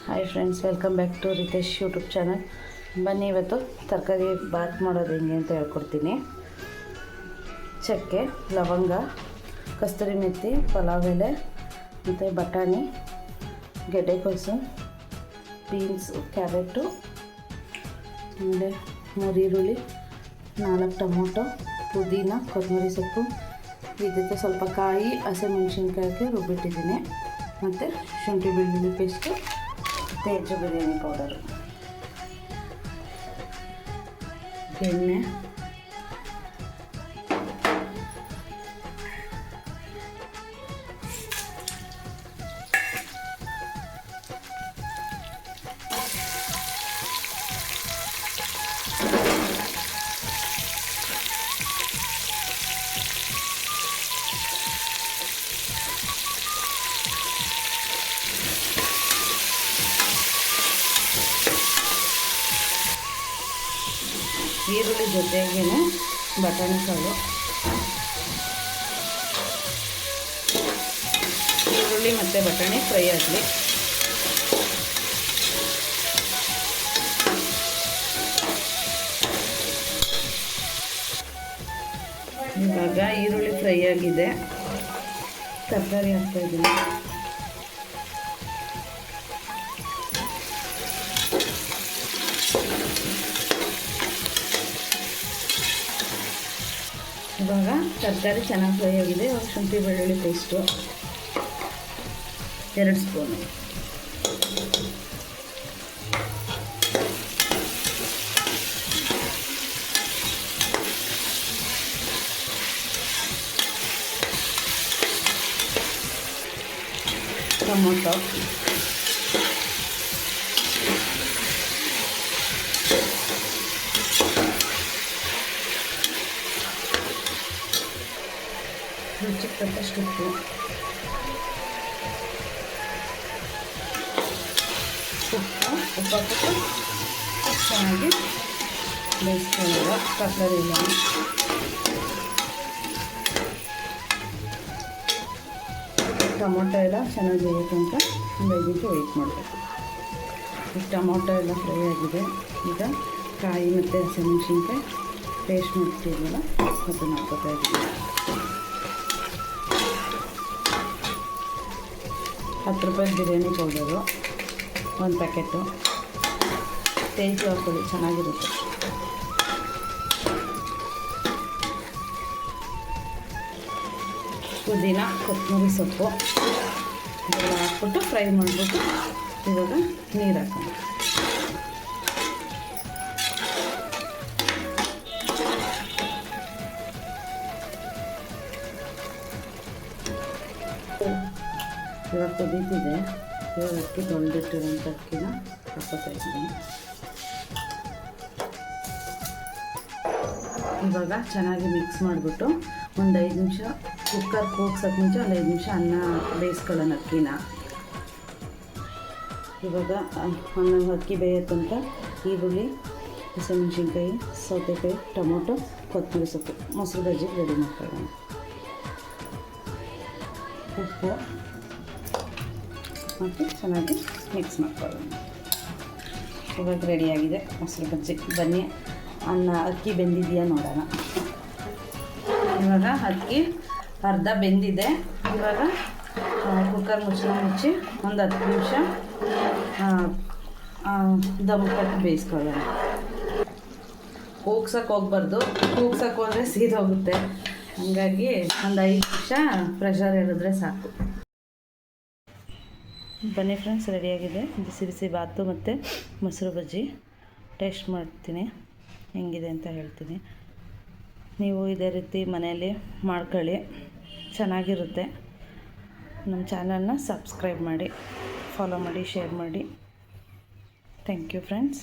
Hi friends, welcome back to Ritesh YouTube channel. ಬನ್ನಿ ಇವತ್ತು ತರಕಾರಿ ಬಾತ್ ಮಾಡೋದು ಹೆಂಗೆ ಅಂತ ಹೇಳ್ಕೊಡ್ತೀನಿ. ಚಕ್ಕೆ, ಲವಂಗ, ಕಸ್ತೂರಿ ಮೆಥಿ, ಪಲಾವ್ ಎಲೆ ಮತ್ತು ಬಟಾಣಿ, ಗೆಡ್ಡೆಕೋಸು, ಬೀನ್ಸು, ಕ್ಯಾರೆಟು, ಆಮೇಲೆ 3 ಈರುಳ್ಳಿ, 4 ಟೊಮೊಟೊ, ಪುದೀನ, ಕೊತ್ತಂಬರಿ ಸೊಪ್ಪು, ಇದಕ್ಕೆ ಸ್ವಲ್ಪ ಕಾಯಿ, ಹಸಿಮೆಣಸಿನ್ಕಾಯಿ ಹಾಕಿ ರುಬ್ಬಿಟ್ಟಿದ್ದೀನಿ. ಮತ್ತು ಶುಂಠಿ ಬೆಳ್ಳುಳ್ಳಿ ಪೇಸ್ಟು, ತೇಜು ಬಿರಿಯಾನಿ ಪೌಡರು, ಎಣ್ಣೆ, ಈರುಳ್ಳಿ ಜೊತೆಗೇ ಬಟಾಣಿ ಕಾಳು, ಈರುಳ್ಳಿ ಮತ್ತು ಬಟಾಣಿ ಫ್ರೈ ಆಗಲಿ. ಇವಾಗ ಈರುಳ್ಳಿ ಫ್ರೈ ಆಗಿದೆ, ತರಕಾರಿ ಹಾಕ್ತಾಯಿದ್ದೀನಿ. ಇವಾಗ ತರಕಾರಿ ಚೆನ್ನಾಗಿ ಫ್ರೈ ಆಗಿದೆ. ಇವಾಗ ಶುಂಠಿ ಬೆಳ್ಳುಳ್ಳಿ ಪೇಸ್ಟು 2 ಸ್ಪೂನು, ಟೊಮೊಟೊ, ರುಚಿಗೆ ತಕ್ಕಷ್ಟು ಉಪ್ಪು, ಹಾಕ್ಬಿಟ್ಟು ಚೆನ್ನಾಗಿ ಬೇಯಿಸ್ಕೊಳ್ಳೋದು. ತರಕಾರಿಲ್ಲ ಟೊಮೊಟೊ ಎಲ್ಲ ಚೆನ್ನಾಗಿ ಬೇಯೋ ತನಕ ಒಂದು 5 ನಿಮಿಷ ವೆಯ್ಟ್ ಮಾಡಬೇಕು. ಈಗ ಟೊಮೊಟೊ ಎಲ್ಲ ಫ್ರೈ ಆಗಿದೆ. ಈಗ ಕಾಯಿ ಮತ್ತು ಹಸಿಮೆಣಸಿನ್ಕಾಯಿ ಪೇಸ್ಟ್ ಮಾಡ್ತಿದ್ವಲ್ಲ ಅದನ್ನು ಹಾಕ್ಕೊತಾ ಇದ್ದೀವಿ. 10 ರೂಪಾಯಿ ಬಿರಿಯಾನಿ ಪೌಡರು 1 ಪ್ಯಾಕೆಟು. ತೇಜು ಹಾಕ್ಕೊಳ್ಳಿ, ಚೆನ್ನಾಗಿರುತ್ತೆ. ಪುದೀನ, ಕೊತ್ತಂಬರಿ ಸೊಪ್ಪು ಇದೆಲ್ಲ ಹಾಕ್ಬಿಟ್ಟು ಫ್ರೈ ಮಾಡಿಬಿಟ್ಟು ಇವಾಗ ನೀರು ಹಾಕೋಣ. ಇವಾಗ ಕುದೀತಿದೆ. ಇವಾಗ ಅಕ್ಕಿ ತೊಳೆದಿಟ್ಟಿರೋಂಥ ಅಕ್ಕಿನ ಹಾಕೋತಾ ಇದ್ದೀನಿ. ಇವಾಗ ಚೆನ್ನಾಗಿ ಮಿಕ್ಸ್ ಮಾಡಿಬಿಟ್ಟು ಒಂದು 5 ನಿಮಿಷ ಕುಕ್ಕರ್ ಕೂಗ್ಸೋಕ್ಕೆ ಮುಂಚೆ ಒಂದು 5 ನಿಮಿಷ ಅನ್ನ ಬೇಯಿಸ್ಕೊಳ್ಳೋಣ ಅಕ್ಕಿನ. ಇವಾಗ ಅಕ್ಕಿ ಬೇಯೋ ತನಕ ಈರುಳ್ಳಿ, ಹಸಿಮೆಣಸಿನ್ಕಾಯಿ, ಸೌತೆಕಾಯಿ, ಟೊಮೊಟೊ, ಕೊತ್ತಂಬರಿ ಸೊಪ್ಪು, ಮೊಸರು ಬಜ್ಜಿಗೆ ರೆಡಿ ಮಾಡ್ಕೊಳ್ಳೋಣ. ಉಪ್ಪು ಮತ್ತು ಚೆನ್ನಾಗಿ ಮಿಕ್ಸ್ ಮಾಡ್ಕೊಳ್ಳೋಣ. ಇವಾಗ ರೆಡಿಯಾಗಿದೆ ಮೊಸರು ಬಜ್ಜಿ. ಬನ್ನಿ ಅಕ್ಕಿ ಬೆಂದಿದೆಯಾ ನೋಡೋಣ. ಇವಾಗ ಅಕ್ಕಿ ಅರ್ಧ ಬೆಂದಿದೆ. ಇವಾಗ ಕುಕ್ಕರ್ ಮುಚ್ಚಿ ಒಂದು 10 ನಿಮಿಷ ದಮ್ ಕೊಟ್ಟು ಬೇಯಿಸ್ಕೊಳ್ಳೋಣ. ಕೂಗ್ಸಕ್ಕೆ ಹೋಗ್ಬಾರ್ದು, ಕೂಗ್ಸಕ್ಕೆ ಹೋದರೆ ಸೀದೋಗುತ್ತೆ. ಹಾಗಾಗಿ ಒಂದು 5 ನಿಮಿಷ ಪ್ರೆಷರ್ ಹೇಳಿದ್ರೆ ಸಾಕು. ಬನ್ನಿ ಫ್ರೆಂಡ್ಸ್, ರೆಡಿಯಾಗಿದೆ ಬಿಸಿ ಬಿಸಿ ಬಾತು ಮತ್ತು ಮೊಸರು ಬಜ್ಜಿ. ಟೇಸ್ಟ್ ಮಾಡ್ತೀನಿ, ಹೆಂಗಿದೆ ಅಂತ ಹೇಳ್ತೀನಿ. ನೀವು ಇದೇ ರೀತಿ ಮನೆಯಲ್ಲಿ ಮಾಡ್ಕೊಳ್ಳಿ, ಚೆನ್ನಾಗಿರುತ್ತೆ. ನಮ್ಮ ಚಾನಲ್ನ ಸಬ್ಸ್ಕ್ರೈಬ್ ಮಾಡಿ, ಫಾಲೋ ಮಾಡಿ, ಶೇರ್ ಮಾಡಿ. Thank you friends.